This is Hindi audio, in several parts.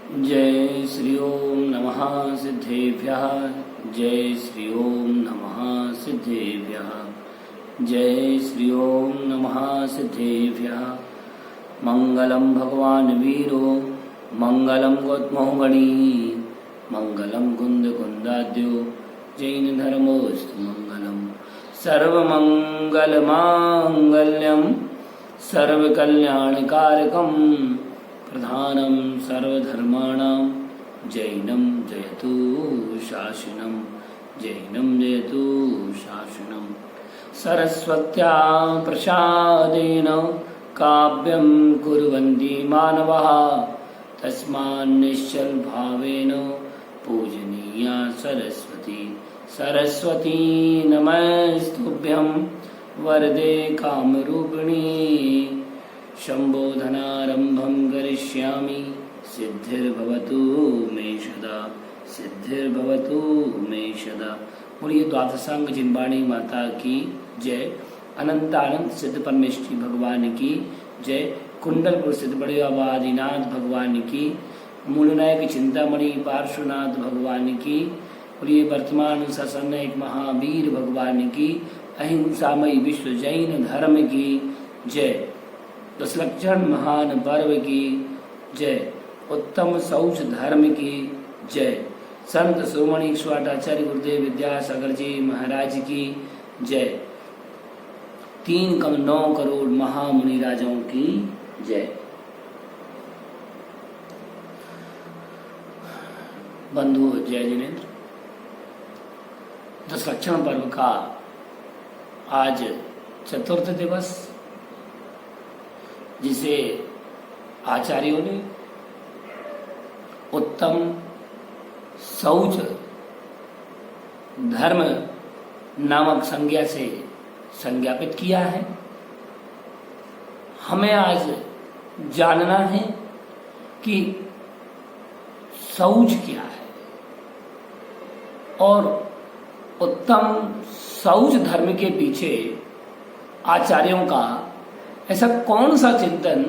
जय श्री ओम नमः सिद्धेभ्यः। जय श्री ओम नमः सिद्धेभ्यः। जय श्री ओम नमः सिद्धेभ्यः। मंगलम भगवान वीरो मंगलम गौतमोहगणी मंगलम कुंद कुंदाद्यो जैन धर्मोस्तु मंगलम सर्वमंगल मांगल्यम सर्वकल्याणकारकम प्रधानम सर्वधर्माणां जैनम जयतु शासनम जैनम जयतु शासनम। सरस्वत्या प्रसादेन काव्यं कुर्वन्ति मानवाः तस्मान्निश्चल भावेन पूजनीया सरस्वती। सरस्वती नमस्तुभ्यं वरदे कामरूपिणी संबोधनारंभं करिष्यामि सिद्धिर्भवतु मे सदा सिद्धिर्भवतु मे सदा। बोलिए द्वादशांग जिनवाणी माता की जय। अनंतानंद सिद्ध परमेश्वरी भगवान की जय। कुंडलपुर स्थित बड़े बाबा आदिनाथ भगवान की, मूलनायक चिंतामणि पार्श्वनाथ भगवान की, बोलिए वर्तमान शासन एक महावीर भगवान की, अहिंसामयी विश्व जैन धर्म की जय। दशलक्षण महान पर्व की जय। उत्तम शौच धर्म की जय। संत शिरोमणि स्वाटाचार्य गुरुदेव विद्यासागर जी महाराज की जय। 3,9 करोड़ महामुनि राजाओं की जय। बंधु जय जिनेन्द्र। दशलक्षण पर्व का आज चतुर्थ दिवस, जिसे आचार्यों ने उत्तम शौच धर्म नामक संज्ञा से संज्ञापित किया है। हमें आज जानना है कि शौच क्या है और उत्तम शौच धर्म के पीछे आचार्यों का ऐसा कौन सा चिंतन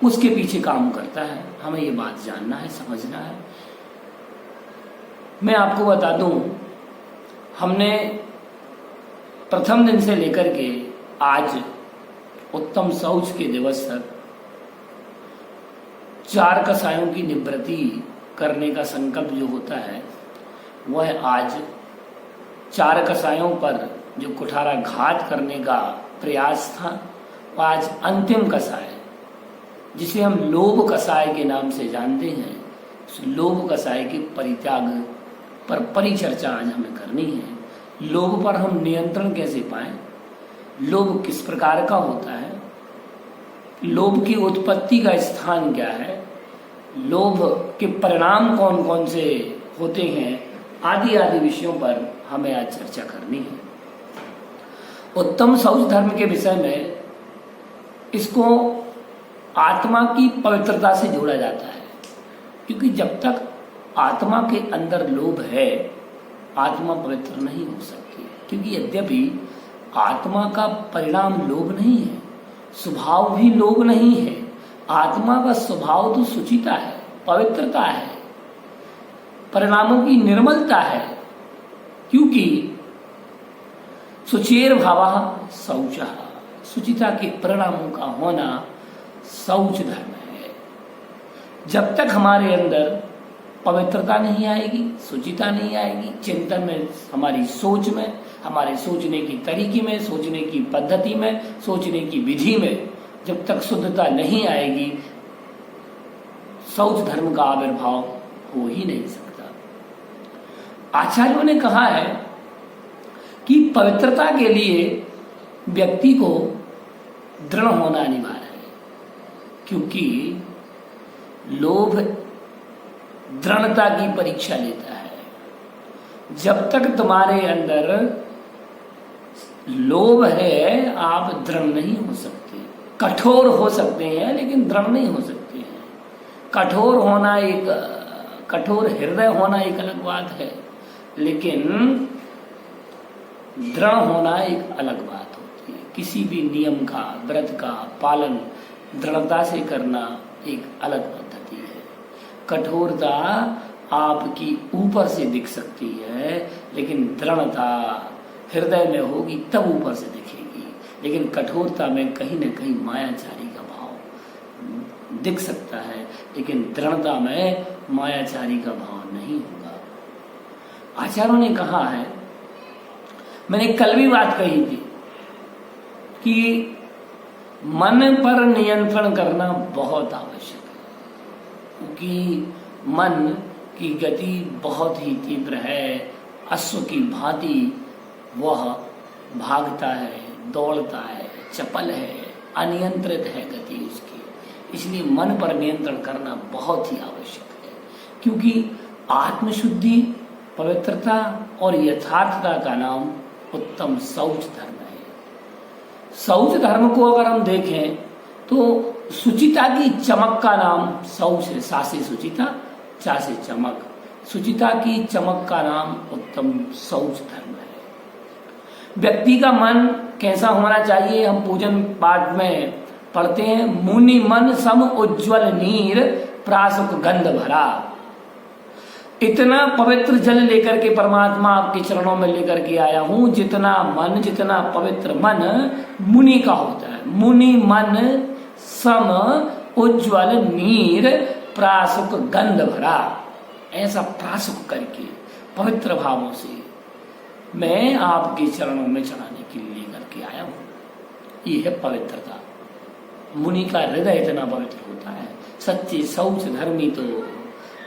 उसके पीछे काम करता है। हमें ये बात जानना है, समझना है। मैं आपको बता दूं, हमने प्रथम दिन से लेकर के आज उत्तम शौच के दिवस तक 4 कसायों की निवृत्ति करने का संकल्प जो होता है, वह आज 4 कसायों पर जो कुठारा घात करने का प्रयास था, आज अंतिम कसाय, जिसे हम लोभ कसाय के नाम से जानते हैं, उस लोभ कसाय के परित्याग पर परिचर्चा आज हमें करनी है। लोभ पर हम नियंत्रण कैसे पाएं, लोभ किस प्रकार का होता है, लोभ की उत्पत्ति का स्थान क्या है, लोभ के परिणाम कौन कौन से होते हैं, आदि आदि विषयों पर हमें आज चर्चा करनी है। उत्तम शौच धर्म के विषय में इसको आत्मा की पवित्रता से जोड़ा जाता है, क्योंकि जब तक आत्मा के अंदर लोभ है, आत्मा पवित्र नहीं हो सकती है। क्योंकि यद्यपि आत्मा का परिणाम लोभ नहीं है, स्वभाव भी लोभ नहीं है, आत्मा का स्वभाव तो सुचिता है, पवित्रता है, परिणामों की निर्मलता है। क्योंकि सुचेर भावः शौचः, सुचिता के परिणामों का होना शौच धर्म है। जब तक हमारे अंदर पवित्रता नहीं आएगी, सुचिता नहीं आएगी, चिंतन में, हमारी सोच में, हमारे सोचने की तरीके में, सोचने की पद्धति में, सोचने की विधि में जब तक शुद्धता नहीं आएगी, शौच धर्म का आविर्भाव हो ही नहीं सकता। आचार्यों ने कहा है कि पवित्रता के लिए व्यक्ति को दृढ़ होना अनिवार्य है, क्योंकि लोभ दृढ़ता की परीक्षा लेता है। जब तक तुम्हारे अंदर लोभ है, आप दृढ़ नहीं हो सकते। कठोर हो सकते हैं लेकिन दृढ़ नहीं हो सकते हैं। कठोर होना एक, कठोर हृदय होना एक अलग बात है, लेकिन दृढ़ होना एक अलग बात होती है। किसी भी नियम का, व्रत का पालन दृढ़ता से करना एक अलग पद्धति है। कठोरता आपकी ऊपर से दिख सकती है, लेकिन दृढ़ता हृदय में होगी तब ऊपर से दिखेगी। लेकिन कठोरता में कहीं न कहीं मायाचारी का भाव दिख सकता है, लेकिन दृढ़ता में मायाचारी का भाव नहीं होगा। आचार्यों ने कहा है, मैंने कल भी बात कही थी कि मन पर नियंत्रण करना बहुत आवश्यक है, क्योंकि मन की गति बहुत ही तीव्र है। अश्व की भांति वह भागता है, दौड़ता है, चपल है, अनियंत्रित है गति उसकी। इसलिए मन पर नियंत्रण करना बहुत ही आवश्यक है, क्योंकि आत्मशुद्धि, पवित्रता और यथार्थता का नाम उत्तम शौच धर्म है। शौच धर्म को अगर हम देखें तो शुचिता की चमक का नाम शौच है। सा से शुचिता, चा से चमक। शुचिता की चमक का नाम उत्तम शौच धर्म है। व्यक्ति का मन कैसा होना चाहिए? हम पूजन पाठ में पढ़ते हैं, मुनि मन सम उज्ज्वल नीर प्रासुक गंध भरा। इतना पवित्र जल लेकर के परमात्मा आपके चरणों में लेकर के आया हूं, जितना मन, जितना पवित्र मन मुनि का होता है। मुनि मन सम उज्ज्वल नीर प्रासुक गंध भरा। ऐसा प्रासुक करके पवित्र भावों से मैं आपके चरणों में चढ़ाने के लिए लेकर के आया हूं। ये है पवित्रता। मुनि का हृदय इतना पवित्र होता है। सच्चे शौच धर्मी तो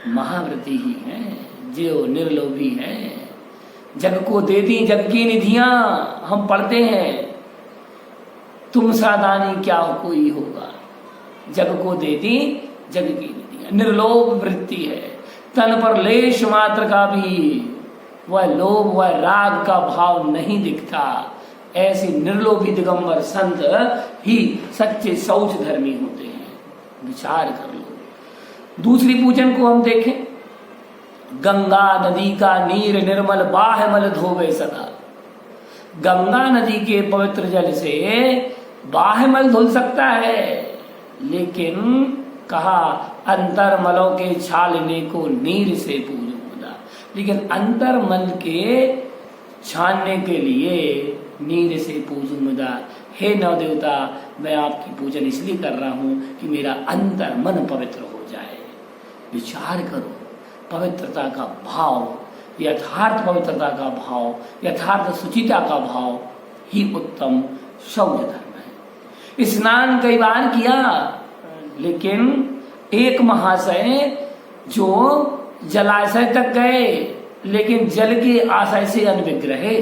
महाव्रती ही है, जो निर्लोभी है। जग को देती जग की निधियां, हम पढ़ते हैं, तुम सादानी क्या कोई होगा। जग को देती जग की निधियां, निर्लोभ वृत्ति है। तन पर लेश मात्र का भी वह लोभ, वह राग का भाव नहीं दिखता। ऐसे निर्लोभी दिगंबर संत ही सच्चे शौच धर्मी होते हैं। विचार कर लो। दूसरी पूजन को हम देखें, गंगा नदी का नीर निर्मल बाह्यमल धोवे सदा। गंगा नदी के पवित्र जल से बाह्यमल धुल सकता है, लेकिन कहा अंतरमलों के छालने को नीर से पूजूंगा। लेकिन अंतरमल के छानने के लिए नीर से पूजूंगा। हे नव देवता, मैं आपकी पूजन इसलिए कर रहा हूं कि मेरा अंतर मन पवित्र हो जाए। विचार करो, पवित्रता का भाव, यथार्थ पवित्रता का भाव, यथार्थ शुचिता का भाव ही उत्तम शौच धर्म है। स्नान कई बार किया, लेकिन एक महाशय जो जलाशय तक गए लेकिन जल के आशय से अनभिज्ञ रहे,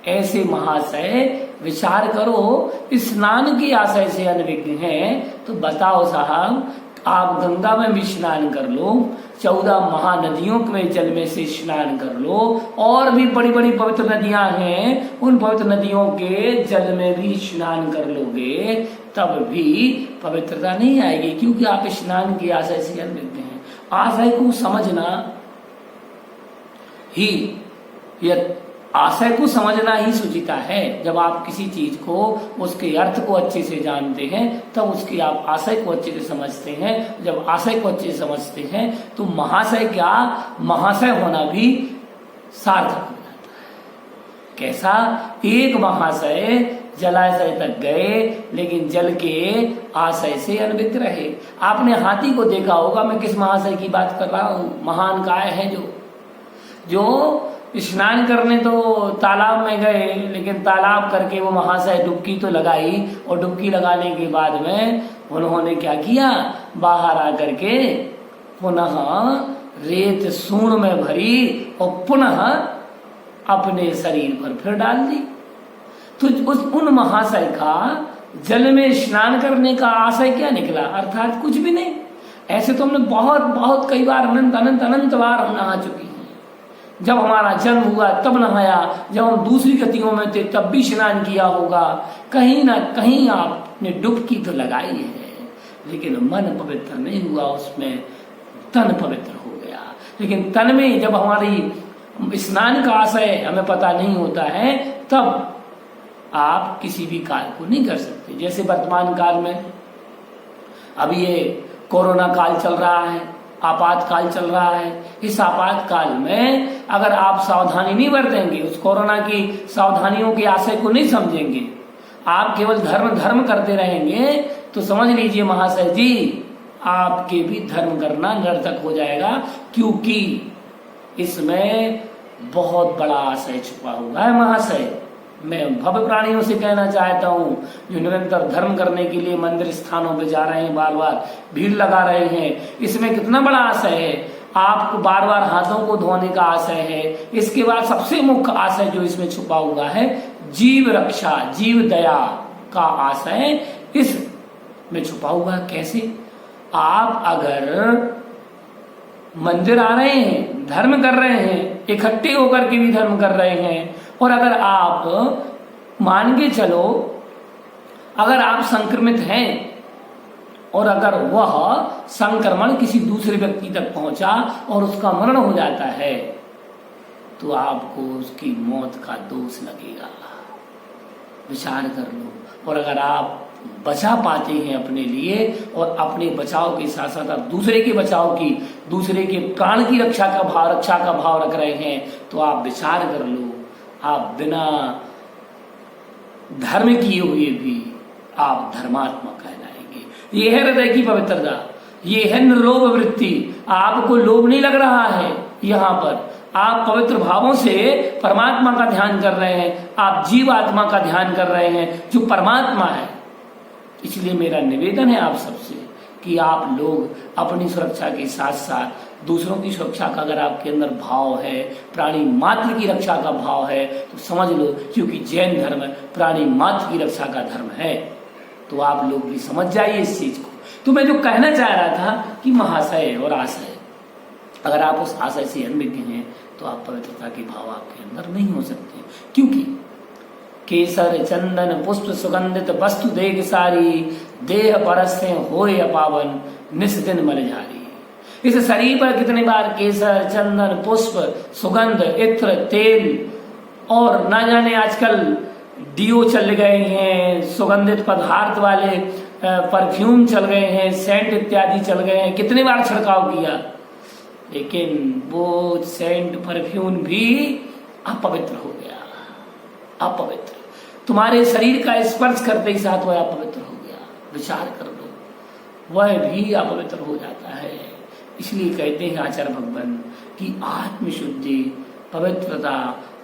ऐसे महाशय विचार करो, स्नान की आशय से अनभिज्ञ हैं, तो बताओ साहब, आप गंगा में भी स्नान कर लो, 14 महानदियों के जल में से स्नान कर लो, और भी बड़ी बड़ी पवित्र नदियां हैं, उन पवित्र नदियों के जल में भी स्नान कर लोगे, तब भी पवित्रता नहीं आएगी, क्योंकि आप स्नान की आशय से अनभिज्ञ हैं। आशय को समझना ही, आशय को समझना ही शुचिता है। जब आप किसी चीज को, उसके अर्थ को अच्छे से जानते हैं, तब उसकी आप आशय को अच्छे से समझते हैं। जब आशय को अच्छे से समझते हैं तो महाशय क्या, महाशय होना भी सार्थक हो जाता है। कैसा? एक महाशय जलाशय तक गए, लेकिन जल के आशय से अनभिज्ञ रहे। आपने हाथी को देखा होगा, मैं किस महाशय की बात कर रहा हूं? महान काय है जो स्नान करने तो तालाब में गए, लेकिन तालाब करके वो महाशय डुबकी तो लगाई, और डुबकी लगाने के बाद में उन्होंने क्या किया, बाहर आकर के पुनः रेत सूर्ण में भरी और पुनः अपने शरीर पर फिर डाल दी। तो उन महाशय का जल में स्नान करने का आशय क्या निकला? अर्थात कुछ भी नहीं। ऐसे तो हमने बहुत बहुत कई बार, अनंत बार हम नहा चुके हैं। जब हमारा जन्म हुआ तब नहाया, जब हम दूसरी गतियों में थे तब भी स्नान किया होगा। कहीं ना कहीं आपने डुबकी तो लगाई है, लेकिन मन पवित्र नहीं हुआ, उसमें तन पवित्र हो गया। लेकिन तन में जब हमारी स्नान का आशय हमें पता नहीं होता है, तब आप किसी भी कार्य को नहीं कर सकते। जैसे वर्तमान काल में अभी ये कोरोना काल चल रहा है, आपातकाल चल रहा है। इस आपातकाल में अगर आप सावधानी नहीं बरतेंगे, उस कोरोना की सावधानियों के आशय को नहीं समझेंगे, आप केवल धर्म धर्म करते रहेंगे, तो समझ लीजिए महाशय जी, आपके भी धर्म करना निरर्थक हो जाएगा, क्योंकि इसमें बहुत बड़ा आशय छुपा हुआ है महाशय। मैं भव्य प्राणियों से कहना चाहता हूँ, जो निरंतर धर्म करने के लिए मंदिर स्थानों पे जा रहे हैं, बार बार भीड़ लगा रहे हैं, इसमें कितना बड़ा आशय है। आपको बार बार हाथों को धोने का आशय है। इसके बाद सबसे मुख्य आशय जो इसमें छुपा हुआ है, जीव रक्षा, जीव दया का आशय इसमें छुपा हुआ है। कैसे? आप अगर मंदिर आ रहे हैं, धर्म कर रहे हैं, इकट्ठे होकर के भी धर्म कर रहे हैं, और अगर आप मान के चलो, अगर आप संक्रमित हैं और अगर वह संक्रमण किसी दूसरे व्यक्ति तक पहुंचा और उसका मरण हो जाता है, तो आपको उसकी मौत का दोष लगेगा। विचार कर लो। और अगर आप बचा पाते हैं अपने लिए और अपने बचाव के साथ साथ आप दूसरे के बचाव की, दूसरे के प्राण की रक्षा का भाव रख रहे हैं, तो आप विचार कर लो, आप बिना धर्म किए हुए भी आप धर्मात्मा कहलाएंगे। ये है हृदय की पवित्रता, ये है निर्लोभ वृत्ति। आपको लोभ नहीं लग रहा है, यहाँ पर आप पवित्र भावों से परमात्मा का ध्यान कर रहे हैं, आप जीवात्मा का ध्यान कर रहे हैं जो परमात्मा है। इसलिए मेरा निवेदन है आप सबसे कि आप लोग अपनी सुरक्षा के साथ साथ दूसरों की सुरक्षा का अगर आपके अंदर भाव है, प्राणी मात्र की रक्षा का भाव है, तो समझ लो, क्योंकि जैन धर्म प्राणी मात्र की रक्षा का धर्म है, तो आप लोग भी समझ जाइए इस चीज को। तो मैं जो कहना चाह रहा था कि महाशय और आशय, अगर आप उस आशय से अनभिज्ञ हैं तो आप पवित्रता के भाव आपके अंदर नहीं हो सकते, क्योंकि केसर चंदन पुष्प सुगंधित वस्तु देख सारी, देह परस्ते होय अपावन निस दिन मल जारी। इस शरीर पर कितने बार केसर चंदन पुष्प सुगंध इत्र तेल और ना जाने आजकल डियो चल गए हैं, सुगंधित पदार्थ वाले परफ्यूम चल गए हैं, सेंट इत्यादि चल गए हैं, कितने बार छिड़काव किया, लेकिन वो सेंट परफ्यूम भी अपवित्र हो गया। अपवित्र, तुम्हारे शरीर का स्पर्श करते ही साथ वह अपवित्र हो गया। विचार कर लो, वह भी अपवित्र हो जाता है। इसलिए कहते हैं आचार्य भगवान कि आत्मशुद्धि, पवित्रता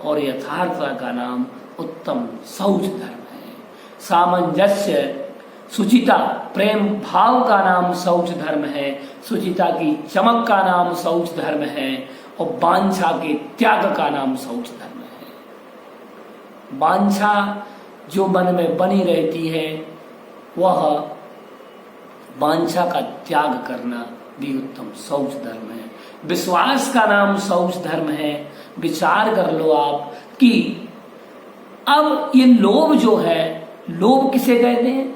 और यथार्थता का नाम उत्तम शौच धर्म है। सामंजस्य, सुचिता, प्रेम भाव का नाम शौच धर्म है। सुचिता की चमक का नाम शौच धर्म है, और वांछा के त्याग का नाम शौच धर्म है। वांछा जो मन में बनी रहती है, वह वांछा का त्याग करना भी उत्तम शौच धर्म है। विश्वास का नाम शौच धर्म है। विचार कर लो आप कि अब ये लोभ जो है, लोभ किसे कहते हैं?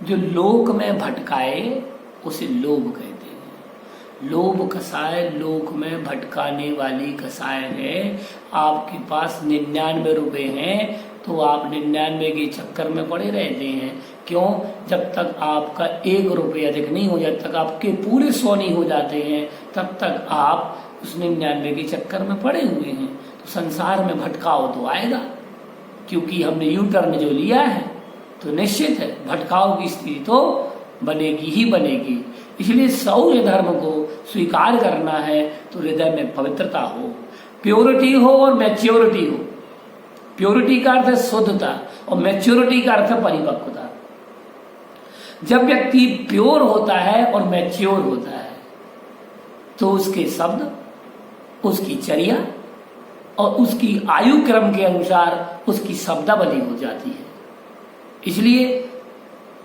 जो लोक में भटकाए उसे लोभ कहते हैं। लोभ कसाय लोक में भटकाने वाली कसाय है। आपके पास 99 रुपए हैं तो आप 99 के चक्कर में पड़े रहते हैं। क्यों? जब तक आपका 1 रुपये अधिक नहीं हो जाता, जब तक आपके पूरे 100 नहीं हो जाते हैं, तब तक आप उस 99 के चक्कर में पड़े हुए हैं। तो संसार में भटकाव तो आएगा, क्योंकि हमने यू टर्न जो लिया है तो निश्चित है भटकाव की स्थिति तो बनेगी ही बनेगी। इसलिए शौच धर्म को स्वीकार करना है तो हृदय में पवित्रता हो, प्योरिटी हो और मैच्योरिटी हो। प्योरिटी का अर्थ है शुद्धता और मैच्योरिटी का अर्थ है परिपक्वता। जब व्यक्ति प्योर होता है और मैच्योर होता है तो उसके शब्द, उसकी चर्या और उसकी आयु क्रम के अनुसार उसकी शब्दावली हो जाती है। इसलिए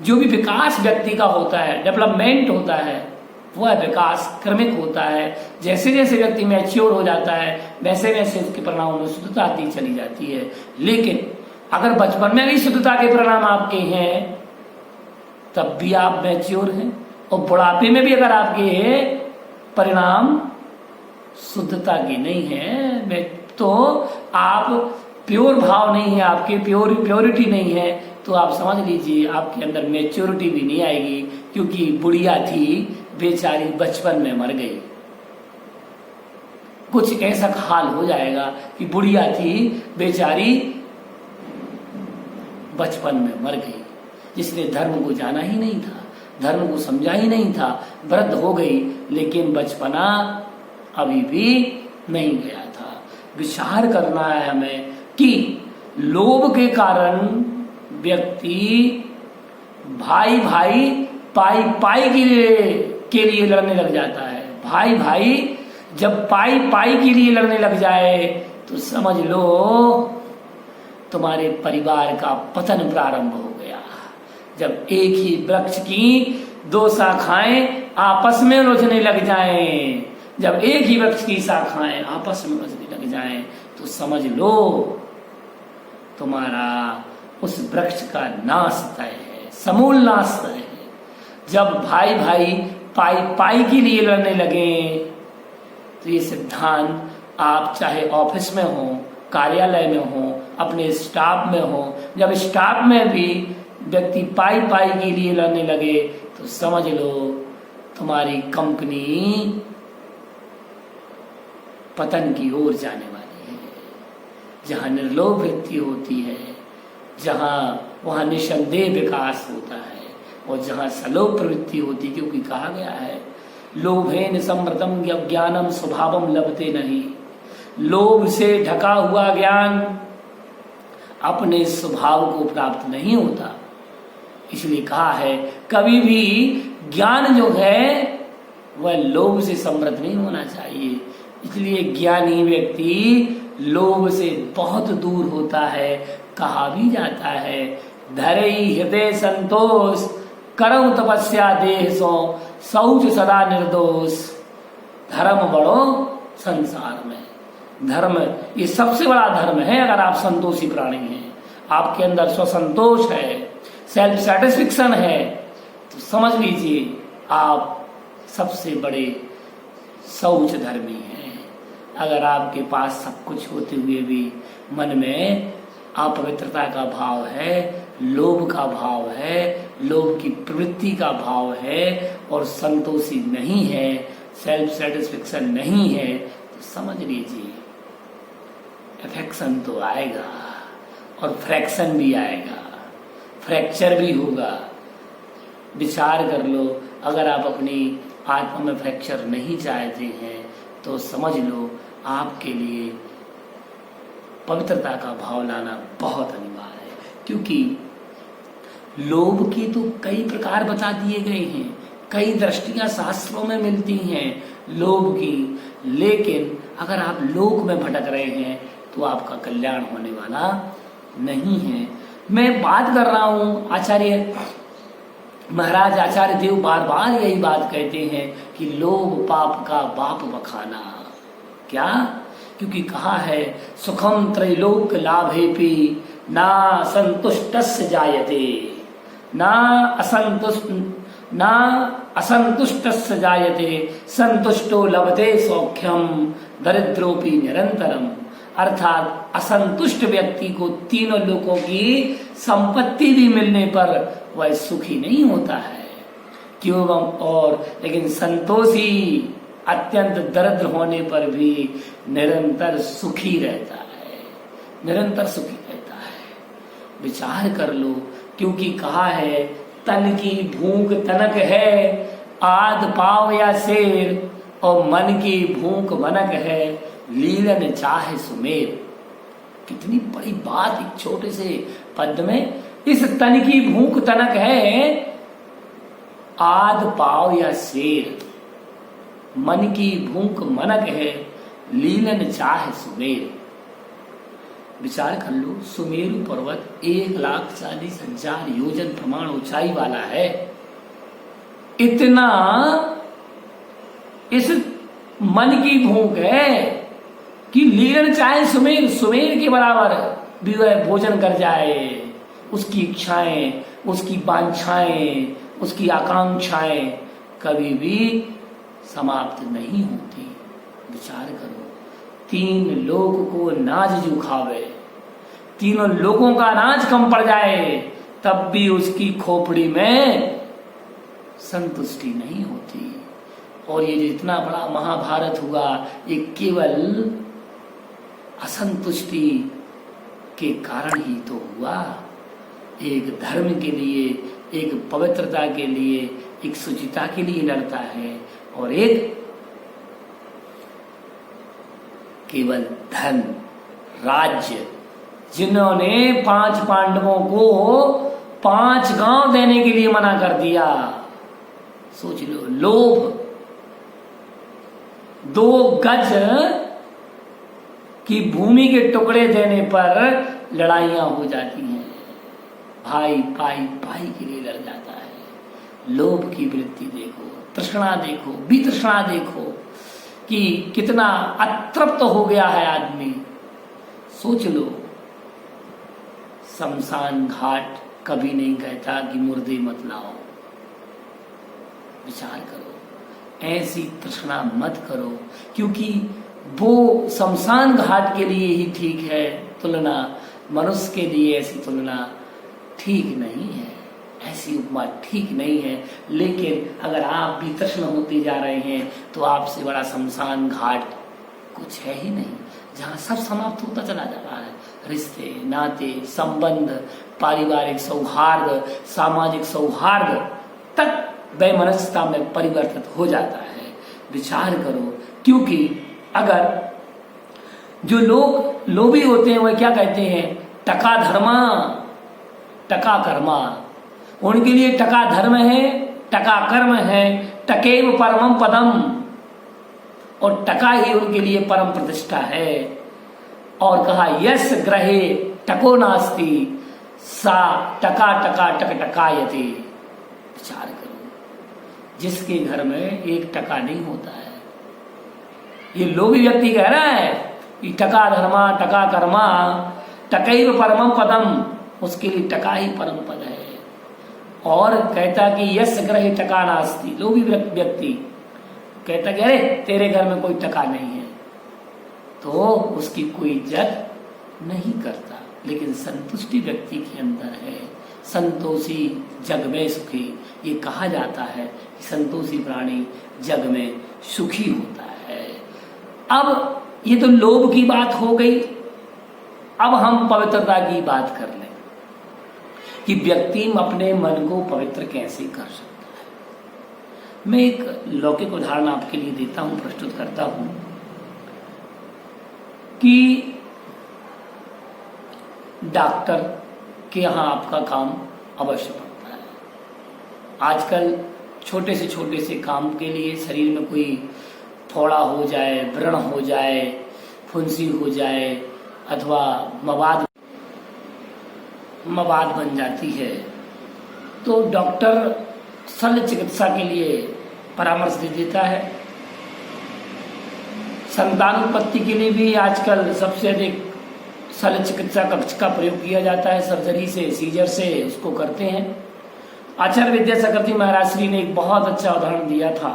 जो भी विकास व्यक्ति का होता है, डेवलपमेंट होता है, वह विकास क्रमिक होता है। जैसे जैसे व्यक्ति मैच्योर हो जाता है वैसे वैसे उसके परिणामों में शुद्धता आती चली जाती है। लेकिन अगर बचपन में भी शुद्धता के परिणाम आपके हैं तब भी आप मैच्योर हैं, और बुढ़ापे में भी अगर आपके परिणाम शुद्धता के नहीं है तो आप प्योर भाव नहीं है, आपके प्योरिटी नहीं है, तो आप समझ लीजिए आपके अंदर मैच्योरिटी भी नहीं आएगी, क्योंकि बुढ़िया थी बेचारी बचपन में मर गई। कुछ ऐसा हाल हो जाएगा कि बुढ़िया थी बेचारी बचपन में मर गई, जिसने धर्म को जाना ही नहीं था, धर्म को समझा ही नहीं था, वृद्ध हो गई लेकिन बचपना अभी भी नहीं गया था। विचार करना है हमें कि लोभ के कारण व्यक्ति भाई भाई पाई पाई के लिए लड़ने लग जाता है। भाई भाई जब पाई पाई के लिए लड़ने लग जाए तो समझ लो तुम्हारे परिवार का पतन प्रारंभ हो गया। जब एक ही वृक्ष की दो शाखाएं आपस में उलझने लग जाएं, जब एक ही वृक्ष की शाखाएं आपस में उलझने लग जाएं तो समझ लो तुम्हारा उस वृक्ष का नाश तय है, समूल नाश तय है। जब भाई भाई पाई पाई के लिए लड़ने लगे तो ये सिद्धांत आप चाहे ऑफिस में हो, कार्यालय में हो, अपने स्टाफ में हो, जब स्टाफ में भी व्यक्ति पाई पाई के लिए लड़ने लगे तो समझ लो तुम्हारी कंपनी पतन की ओर जाने वाली है। जहां निर्लोभ वृत्ति होती है, वहां निसंदेह विकास होता है, और जहां सलोभ प्रवृत्ति होती, क्योंकि कहा गया है लोभेन समृतम ज्ञानम स्वभावम लभते नहीं। लोभ से ढका हुआ ज्ञान अपने स्वभाव को प्राप्त नहीं होता। इसलिए कहा है कभी भी ज्ञान जो है वह लोभ से समृद्ध नहीं होना चाहिए। इसलिए ज्ञानी व्यक्ति लोभ से बहुत दूर होता है। कहा भी जाता है धरई हृदय संतोष करऊ तपस्या देह सो शौच सदा निर्दोष। धर्म बड़ो संसार में, धर्म ये सबसे बड़ा धर्म है। अगर आप संतोषी प्राणी हैं, आपके अंदर स्वसंतोष है, सेल्फ सेटिस्फिक्शन है, तो समझ लीजिए आप सबसे बड़े शौच धर्मी हैं। अगर आपके पास सब कुछ होते हुए भी मन में अपवित्रता का भाव है, लोभ का भाव है, लोभ की प्रवृत्ति का भाव है, और संतोषी नहीं है, सेल्फ सेटिस्फिक्शन नहीं है, तो समझ लीजिए अफेक्शन तो आएगा और फ्रैक्शन भी आएगा, फ्रैक्चर भी होगा। विचार कर लो, अगर आप अपनी आत्मा में फ्रैक्चर नहीं चाहते हैं तो समझ लो आपके लिए पवित्रता का भाव लाना बहुत अनिवार्य है। क्योंकि लोभ के तो कई प्रकार बता दिए गए हैं, कई दृष्टियां शास्त्रों में मिलती हैं लोभ की, लेकिन अगर आप लोक में भटक रहे हैं तो आपका कल्याण होने वाला नहीं है। मैं बात कर रहा हूं, आचार्य महाराज आचार्य देव बार बार यही बात कहते हैं कि लोभ पाप का बाप बखाना। क्या? क्योंकि कहा है सुखम त्रैलोक लाभेपि ना संतुष्टस्य जायते, ना असंतुष्टस्य जायते संतुष्टो लभते सौख्यम दरिद्रोपि निरंतरम। अर्थात असंतुष्ट व्यक्ति को तीनों लोकों की संपत्ति भी मिलने पर वह सुखी नहीं होता है। क्यों? और लेकिन संतोषी अत्यंत दरिद्र होने पर भी निरंतर सुखी रहता है, निरंतर सुखी रहता है। विचार कर लो, क्योंकि कहा है तन की भूख तनक है आद पाव या शेर, और मन की भूख मनक है लीलन चाहे सुमेर। कितनी बड़ी बात एक छोटे से पद में। इस तन की भूख तनक है आद पाव या शेर, मन की भूख मनक है लीलन चाहे सुमेर। विचार कर लो, सुमेरु पर्वत 1,40,000 योजन प्रमाण ऊंचाई वाला है। इतना इस मन की भूख है कि लीलन चाहे सुमेर, सुमेर के बराबर भी वह भोजन कर जाए। उसकी इच्छाएं, उसकी वांछाएं, उसकी आकांक्षाएं कभी भी समाप्त नहीं होती। विचार करो, 3 लोग को नाज जो खावे, तीनों लोगों का अनाज कम पड़ जाए, तब भी उसकी खोपड़ी में संतुष्टि नहीं होती। और ये जितना बड़ा महाभारत हुआ, ये केवल असंतुष्टि के कारण ही तो हुआ। एक धर्म के लिए, एक पवित्रता के लिए, एक शुचिता के लिए लड़ता है, और एक केवल धन, राज्य। जिन्होंने 5 पांडवों को 5 गांव देने के लिए मना कर दिया, सोच लो। लोभ, 2 गज की भूमि के टुकड़े देने पर लड़ाइयां हो जाती हैं। भाई भाई के लिए लड़ जाता है। लोभ की वृत्ति देखो, तृष्णा देखो, वितृष्णा देखो कि कितना अतृप्त हो गया है आदमी। सोच लो, शमशान घाट कभी नहीं कहता कि मुर्दे मत लाओ। विचार करो, ऐसी तृष्णा मत करो, क्योंकि वो शमशान घाट के लिए ही ठीक है तुलना, मनुष्य के लिए ऐसी तुलना ठीक नहीं है, ऐसी उपमा ठीक नहीं है। लेकिन अगर आप भी तृष्ण होते जा रहे हैं तो आपसे बड़ा शमशान घाट कुछ है ही नहीं, जहां सब समाप्त होता चला जा रहा है। रिश्ते, नाते, संबंध, पारिवारिक सौहार्द, सामाजिक सौहार्द तक वैमनस्यता में परिवर्तित हो जाता है। विचार करो, क्योंकि अगर जो लोग लोभी होते हैं वह क्या कहते हैं? टका धर्मा टका कर्मा। उनके लिए टका धर्म है, टका कर्म है, टकेव परमम पदम, और टका ही उनके लिए परम प्रतिष्ठा है। और कहा यस ग्रहे टको नास्ति सा टका टका टक टकायते। विचार करो, जिसके घर में 1 टका नहीं होता है, ये लोभी व्यक्ति कह रहा है कि टका धर्मा टका कर्मा टकैव परमम पदम, उसके लिए टका ही परम पद है। और कहता कि यस ग्रहे टका नास्ति, लोभी व्यक्ति कहता कि अरे तेरे घर में कोई टका नहीं है, तो उसकी कोई इज्जत नहीं करता। लेकिन संतुष्टि व्यक्ति के अंदर है। संतोषी जग में सुखी, ये कहा जाता है कि संतोषी प्राणी जग में सुखी होता है। अब ये तो लोभ की बात हो गई। अब हम पवित्रता की बात कर लें कि व्यक्ति अपने मन को पवित्र कैसे कर सकता है। मैं एक लौकिक उदाहरण आपके लिए देता हूं, प्रस्तुत करता हूं कि डॉक्टर के यहाँ आपका काम अवश्य पड़ता है। आजकल छोटे से काम के लिए शरीर में कोई फोड़ा हो जाए, व्रण हो जाए, फुंसी हो जाए, अथवा मवाद बन जाती है, तो डॉक्टर शल्य चिकित्सा के लिए परामर्श दे देता है। संतानोत्पत्ति के लिए भी आजकल सबसे अधिक शल्य चिकित्सा कक्ष का प्रयोग किया जाता है। सर्जरी से, सीजर से उसको करते हैं। आचार्य विद्यासागर जी महाराज श्री ने एक बहुत अच्छा उदाहरण दिया था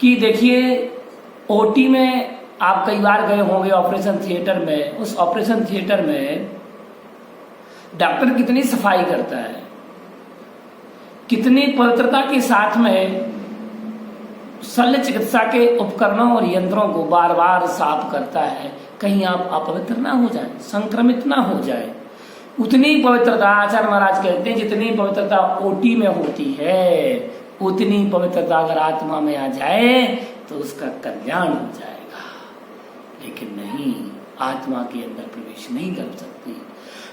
कि देखिए, ओटी में आप कई बार गए होंगे ऑपरेशन थिएटर में। उस ऑपरेशन थिएटर में डॉक्टर कितनी सफाई करता है, कितनी पवित्रता के साथ में शल्य चिकित्सा के उपकरणों और यंत्रों को बार बार साफ करता है, कहीं आप अपवित्र ना हो जाए, संक्रमित ना हो जाए। उतनी पवित्रता आचार्य महाराज कहते हैं, जितनी पवित्रता ओटी में होती है, उतनी पवित्रता अगर आत्मा में आ जाए तो उसका कल्याण हो जाएगा। लेकिन नहीं, आत्मा के अंदर प्रवेश नहीं कर सकती।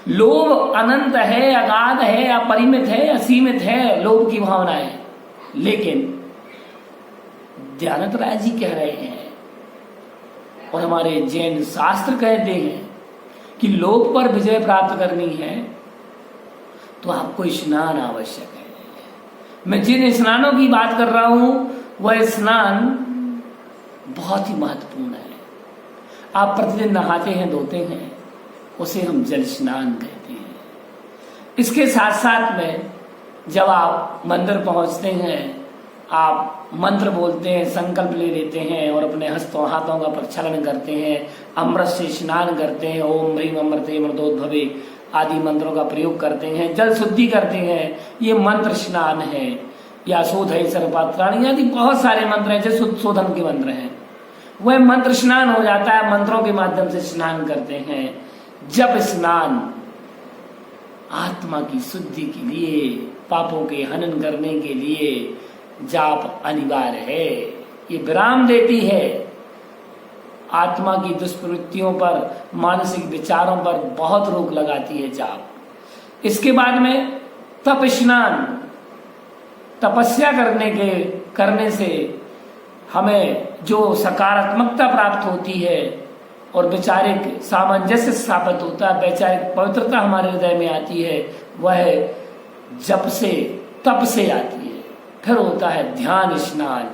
लोभ अनंत है, अगाध है, अपरिमित है, असीमित है लोभ की भावनाएं। लेकिन दयानंद राय जी कह रहे हैं और हमारे जैन शास्त्र कहते हैं कि लोभ पर विजय प्राप्त करनी है तो आपको स्नान आवश्यक है। मैं जिन स्नानों की बात कर रहा हूं वह स्नान बहुत ही महत्वपूर्ण है। आप प्रतिदिन नहाते हैं, धोते हैं, उसे हम जल स्नान कहते हैं। इसके साथ साथ में जब आप मंदिर पहुंचते हैं, आप मंत्र बोलते हैं, संकल्प ले लेते हैं और अपने हाथों का प्रक्षालन करते हैं, अमृत से स्नान करते हैं, ओम ह्रीम अमृते अमृतोद्भवे आदि मंत्रों का प्रयोग करते हैं, जल शुद्धि करते हैं। ये मंत्र स्नान है। या शोधय सर्वपात्राणि आदि बहुत सारे मंत्र हैं, जैसे शोधन के मंत्र हैं। वह मंत्र स्नान हो जाता है, मंत्रों के माध्यम से स्नान करते हैं। जब स्नान आत्मा की शुद्धि के लिए, पापों के हनन करने के लिए जाप अनिवार्य है। ये विराम देती है आत्मा की दुष्प्रवृत्तियों पर, मानसिक विचारों पर बहुत रोक लगाती है जाप। इसके बाद में तप स्नान, तपस्या करने से हमें जो सकारात्मकता प्राप्त होती है और वैचारिक सामंजस्य स्थापित होता है, वैचारिक पवित्रता हमारे हृदय में आती है, वह जप से, तप से आती है। फिर होता है ध्यान स्नान,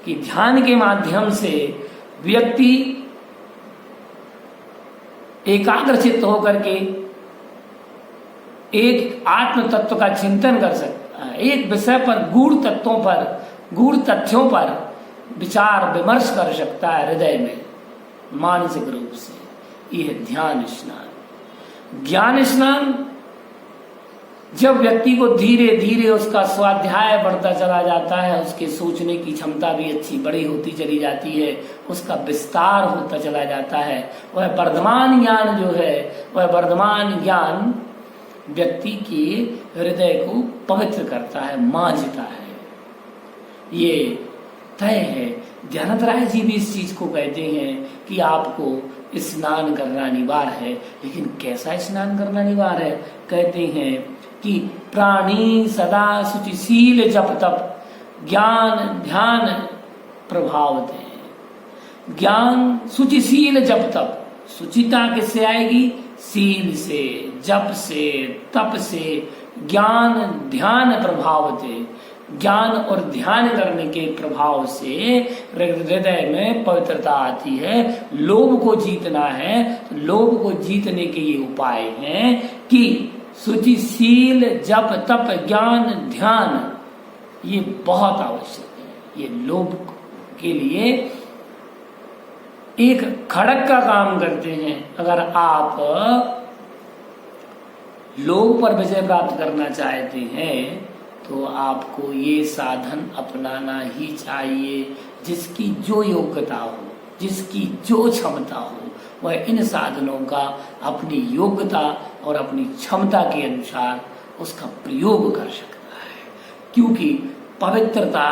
कि ध्यान के माध्यम से व्यक्ति एकाग्रचित्त होकर के एक आत्म तत्व का चिंतन कर सकता है, एक विषय पर, गूढ़ तथ्यों पर विचार विमर्श कर सकता है हृदय में, मानसिक रूप से। यह ध्यान स्नान। ज्ञान स्नान, जब व्यक्ति को धीरे धीरे उसका स्वाध्याय बढ़ता चला जाता है, उसके सोचने की क्षमता भी अच्छी बड़ी होती चली जाती है, उसका विस्तार होता चला जाता है, वह वर्धमान ज्ञान जो है, वह वर्धमान ज्ञान व्यक्ति के हृदय को पवित्र करता है, मांझता है। ये तय है। ध्यानत राय जी भी इस चीज को कहते हैं कि आपको स्नान करना अनिवार्य है। लेकिन कैसा स्नान करना अनिवार्य है? कहते हैं कि प्राणी सदा शुचिशील जप तप ज्ञान ध्यान प्रभावते। ज्ञान शुचिशील जप तप, शुचिता किससे आएगी? सील से, जप से, तप से, ज्ञान ध्यान प्रभावते। ज्ञान और ध्यान करने के प्रभाव से हृदय में पवित्रता आती है। लोभ को जीतना है तो लोभ को जीतने के ये उपाय हैं कि शुचिशील जप तप ज्ञान ध्यान, ये बहुत आवश्यक है। ये लोभ के लिए एक खड़क का काम करते हैं। अगर आप लोभ पर विजय प्राप्त करना चाहते हैं तो आपको ये साधन अपनाना ही चाहिए। जिसकी जो योग्यता हो, जिसकी जो क्षमता हो, वह इन साधनों का अपनी योग्यता और अपनी क्षमता के अनुसार उसका प्रयोग कर सकता है। क्योंकि पवित्रता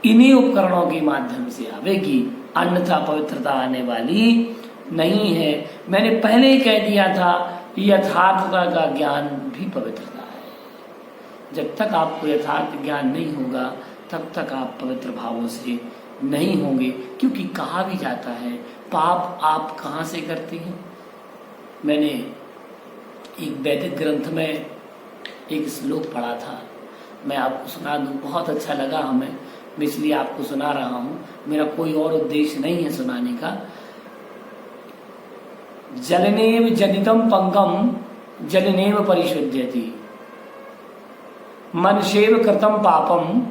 इन्हीं उपकरणों के माध्यम से आवेगी, अन्यथा पवित्रता आने वाली नहीं है। मैंने पहले ही कह दिया था, यथार्थता का ज्ञान भी पवित्रता है। जब तक आपको यथार्थ ज्ञान नहीं होगा तब तक आप पवित्र भावों से नहीं होंगे। क्योंकि कहा भी जाता है, पाप आप कहाँ से करते हैं? मैंने एक वैदिक ग्रंथ में एक श्लोक पढ़ा था, मैं आपको सुना दूं, बहुत अच्छा लगा हमें, मैं इसलिए आपको सुना रहा हूं। मेरा कोई और उद्देश्य नहीं है सुनाने का। जलनेव जनितम पंगम जलनेव परिशुद्ध्यति, मनसेव कृतम पापम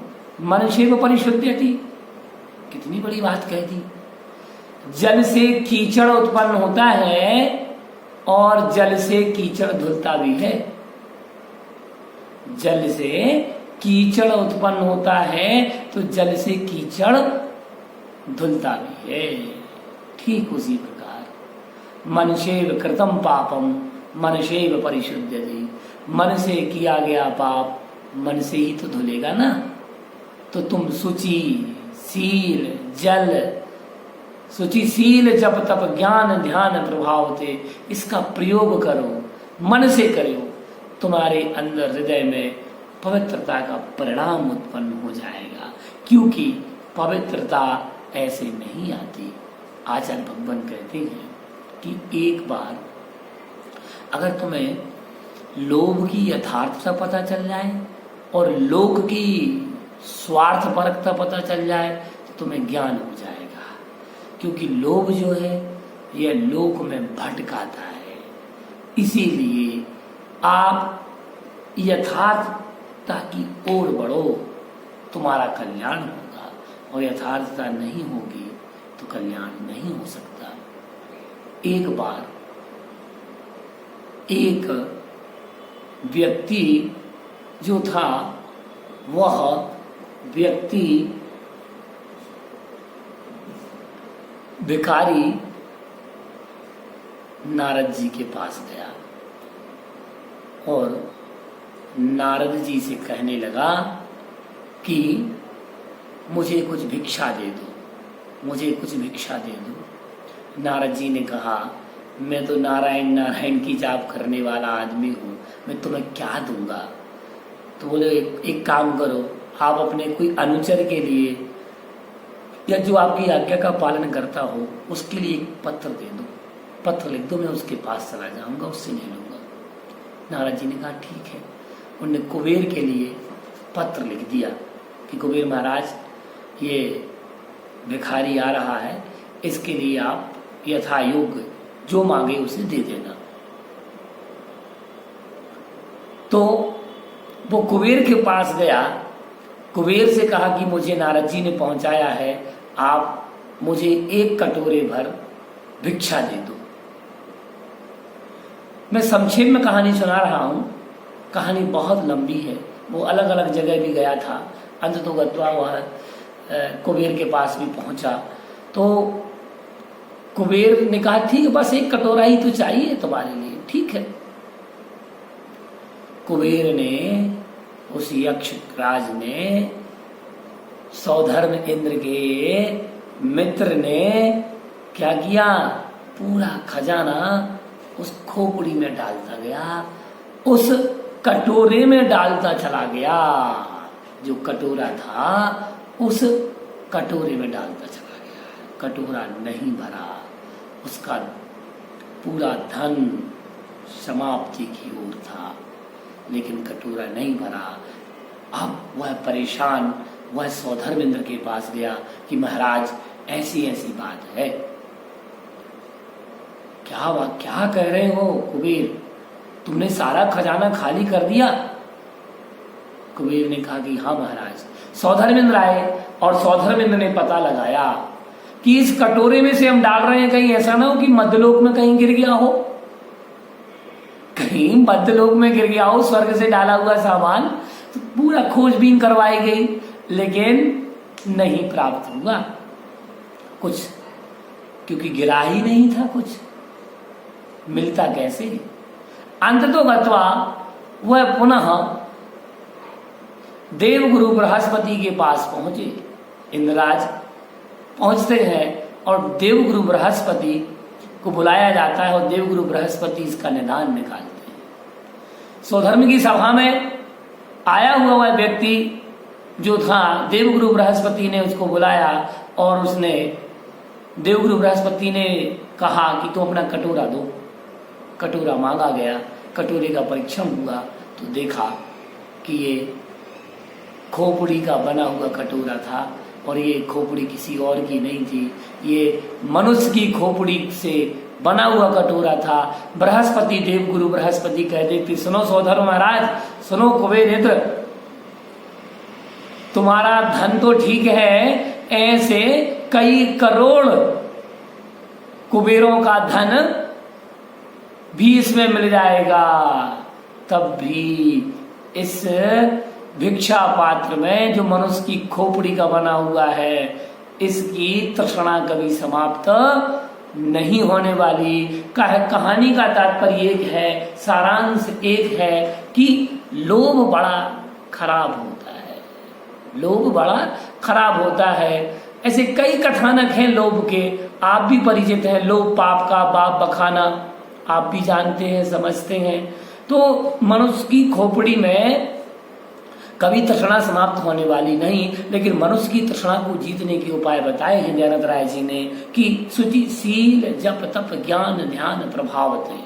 मनसेव परिशुद्ध्यति। कितनी बड़ी बात कह दी। जल से कीचड़ उत्पन्न होता है और जल से कीचड़ धुलता भी है। जल से कीचड़ उत्पन्न होता है तो जल से कीचड़ धुलता भी है। ठीक उसी प्रकार मनसेव कृतम पापम मनसेव परिशुद्ध्यति, मन से किया गया पाप मन से ही तो धुलेगा ना। तो तुम शुचि शील जल, शुचिशील जप तप ज्ञान ध्यान प्रभावते, इसका प्रयोग करो, मन से करो, तुम्हारे अंदर हृदय में पवित्रता का परिणाम उत्पन्न हो जाएगा। क्योंकि पवित्रता ऐसे नहीं आती। आचार्य भगवान कहते हैं कि एक बार अगर तुम्हें लोभ की यथार्थता पता चल जाए और लोक की स्वार्थ परकता पता चल जाए तो तुम्हें ज्ञान हो जाएगा। क्योंकि लोभ जो है यह लोक में भटकाता है। इसीलिए आप यथार्थता की ओर बढ़ो, तुम्हारा कल्याण होगा। और यथार्थता नहीं होगी तो कल्याण नहीं हो सकता। एक बार एक व्यक्ति जो था वह व्यक्ति भिखारी नारद जी के पास गया और नारद जी से कहने लगा कि मुझे कुछ भिक्षा दे दो, मुझे कुछ भिक्षा दे दो। नारद जी ने कहा, मैं तो नारायण नारायण की जाप करने वाला आदमी हूँ, मैं तुम्हें क्या दूंगा। तो बोले एक काम करो, आप अपने कोई अनुचर के लिए या जो आपकी आज्ञा का पालन करता हो उसके लिए एक पत्र दे दो, पत्र लिख दो, मैं उसके पास चला जाऊंगा, उससे नहीं लूंगा। नारद जी ने कहा ठीक है। उनने कुबेर के लिए पत्र लिख दिया कि कुबेर महाराज, ये भिखारी आ रहा है, इसके लिए आप यथा योग्य जो मांगे उसे दे देना। तो वो कुबेर के पास गया, कुबेर से कहा कि मुझे नारद जी ने पहुंचाया है, आप मुझे एक कटोरे भर भिक्षा दे दो। मैं संक्षेप में कहानी सुना रहा हूं, कहानी बहुत लंबी है, वो अलग अलग जगह भी गया था। अंततो गत्वा वह कुबेर के पास भी पहुंचा तो कुबेर ने कहा ठीक है, बस एक कटोरा ही तो चाहिए तुम्हारे लिए, ठीक है। कुबेर ने, उस यक्ष राज ने, सौधर्म इंद्र के मित्र ने क्या किया, पूरा खजाना उस खोपड़ी में डालता गया, उस कटोरे में डालता चला गया। जो कटोरा था उस कटोरे में डालता चला गया, कटोरा नहीं भरा, उसका पूरा धन समाप्ति की ओर था, लेकिन कटोरा नहीं भरा। अब वह परेशान, वह सौधर्मेंद्र के पास गया कि महाराज ऐसी ऐसी बात है। क्या कह रहे हो कुबेर, तुमने सारा खजाना खाली कर दिया? कुबेर ने कहा कि हाँ महाराज। सौधर्मेंद्र आए और सौधर्मेंद्र ने पता लगाया कि इस कटोरे में से हम डाल रहे हैं, कहीं ऐसा ना हो कि मध्यलोक में कहीं गिर गया हो, कहीं मध्यलोक में गिर गया हो स्वर्ग से डाला हुआ सामान। तो पूरा खोजबीन करवाई गई, लेकिन नहीं प्राप्त हुआ कुछ, क्योंकि गिरा ही नहीं था, कुछ मिलता कैसे। अंततो गत्वा वह पुनः देवगुरु बृहस्पति के पास पहुंचे। इंद्रराज पहुंचते हैं और देवगुरु बृहस्पति को बुलाया जाता है और देवगुरु बृहस्पति इसका निदान निकालते हैं। सौधर्म की सभा में आया हुआ वह व्यक्ति जो था, देवगुरु बृहस्पति ने उसको बुलाया और उसने, देवगुरु बृहस्पति ने कहा कि तुम अपना कटोरा दो। कटोरा मांगा गया, कटोरे का परीक्षण हुआ तो देखा कि ये खोपड़ी का बना हुआ कटोरा था और ये खोपड़ी किसी और की नहीं थी, ये मनुष्य की खोपड़ी से बना हुआ कटोरा था। बृहस्पति, देवगुरु बृहस्पति कह देते, सुनो सौधर्म महाराज, सुनो कुबेर इंद्र, तुम्हारा धन तो ठीक है, ऐसे कई करोड़ कुबेरों का धन भी इसमें मिल जाएगा, तब भी इस भिक्षा पात्र में जो मनुष्य की खोपड़ी का बना हुआ है, इसकी तृष्णा कभी समाप्त नहीं होने वाली। कहानी का तात्पर्य एक है, सारांश एक है कि लोभ बड़ा खराब होता है, लोभ बड़ा खराब होता है। ऐसे कई कथानक हैं लोभ के, आप भी परिचित हैं, लोभ पाप का बाप बखाना, आप भी जानते हैं, समझते हैं। तो मनुष्य की खोपड़ी में कभी तृष्णा समाप्त होने वाली नहीं, लेकिन मनुष्य की तृष्णा को जीतने के उपाय बताए हैं जयनाथ राय जी ने कि शुचि, सील, जप, तप, ज्ञान, ध्यान, प्रभावते।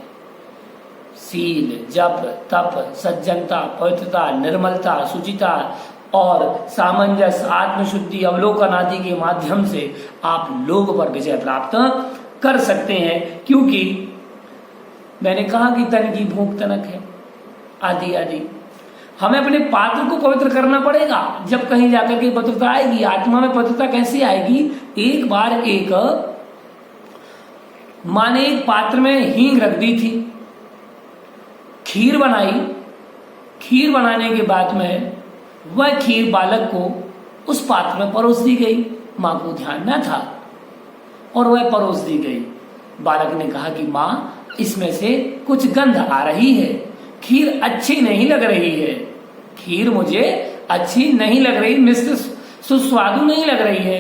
सील, जप, तप, सज्जनता, पवित्रता, निर्मलता, शुचिता और सामंजस्य, आत्मशुद्धि, अवलोकन आदि के माध्यम से आप लोग पर विजय प्राप्त कर सकते हैं। क्योंकि मैंने कहा कि तन की भूख तनक है, आदि आदि। हमें अपने पात्र को पवित्र करना पड़ेगा, जब कहीं जाकर के पवित्रता आएगी। आत्मा में पवित्रता कैसे आएगी? एक बार एक माने एक पात्र में हींग रख दी थी, खीर बनाई, खीर बनाने के बाद में वह खीर बालक को उस पात्र में परोस दी गई। माँ को ध्यान न था और वह परोस दी गई। बालक ने कहा कि माँ, इसमें से कुछ गंध आ रही है, खीर अच्छी नहीं लग रही है, खीर मुझे अच्छी नहीं लग रही, मिश्र सुस्वादु नहीं लग रही है।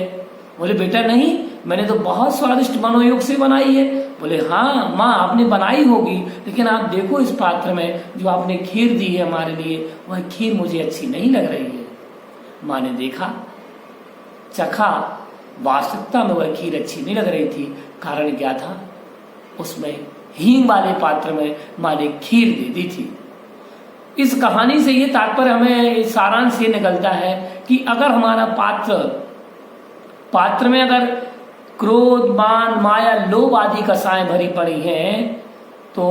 बोले बेटा नहीं, मैंने तो बहुत स्वादिष्ट मनोयोग से बनाई है। बोले हाँ माँ, आपने बनाई होगी, लेकिन आप देखो इस पात्र में जो आपने खीर दी है हमारे लिए, वह खीर मुझे अच्छी नहीं लग रही है। माँ ने देखा, चखा, वास्तविकता में वह खीर अच्छी नहीं लग रही थी। कारण क्या था? उसमें हींग वाले पात्र में माँ ने खीर दे दी थी। इस कहानी से ये तात्पर्य हमें सारांश ये निकलता है कि अगर हमारा पात्र में अगर क्रोध, मान, माया, लोभ आदि कसाएं भरी पड़ी हैं, तो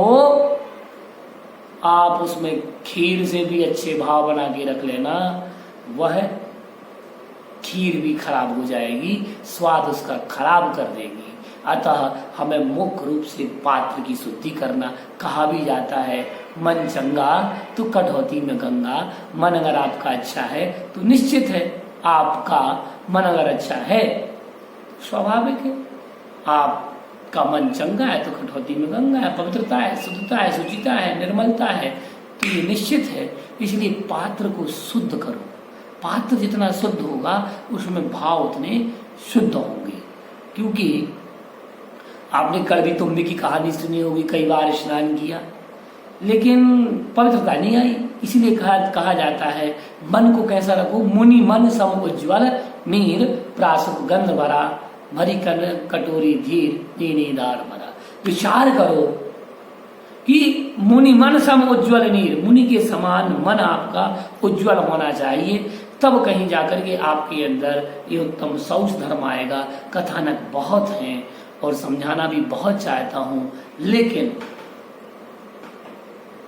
आप उसमें खीर से भी अच्छे भाव बना के रख लेना, वह खीर भी खराब हो जाएगी, स्वाद उसका खराब कर देगी। अतः हमें मुख्य रूप से पात्र की शुद्धि करना। कहा भी जाता है, मन चंगा तो कटौती में गंगा। मन अगर आपका अच्छा है तो निश्चित है आपका मन अगर अच्छा है, स्वाभाविक है आपका मन चंगा है तो कटौती में गंगा है, पवित्रता है, शुद्धता है, सुचिता है, निर्मलता है, तो ये निश्चित है। इसलिए पात्र को शुद्ध करो। पात्र जितना शुद्ध होगा उसमें भाव उतने शुद्ध होंगे। क्योंकि आपने कड़वी तुम्बी की कहानी सुनी होगी, कई बार स्नान किया लेकिन पवित्रता नहीं आई। इसीलिए कहा जाता है मन को कैसा रखो, मुनि मन सम उज्ज्वल, नीर प्रासुप गंध भरा, भरी कटोरी धीर, दीनीदार भरा। विचार करो कि मुनि मन सम उज्ज्वल नीर, मुनि के समान मन आपका उज्ज्वल होना चाहिए, तब कहीं जाकर के आपके अंदर ये उत्तम शौच धर्म आएगा। कथानक बहुत हैं और समझाना भी बहुत चाहता हूं, लेकिन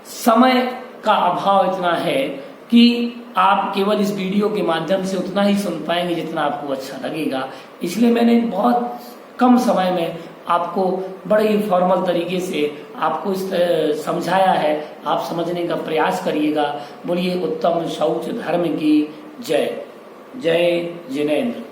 समय का अभाव इतना है कि आप केवल इस वीडियो के माध्यम से उतना ही सुन पाएंगे जितना आपको अच्छा लगेगा। इसलिए मैंने बहुत कम समय में आपको बड़े ही फॉर्मल तरीके से आपको समझाया है। आप समझने का प्रयास करिएगा। बोलिए उत्तम शौच धर्म की जय। जय जिनेन्द्र।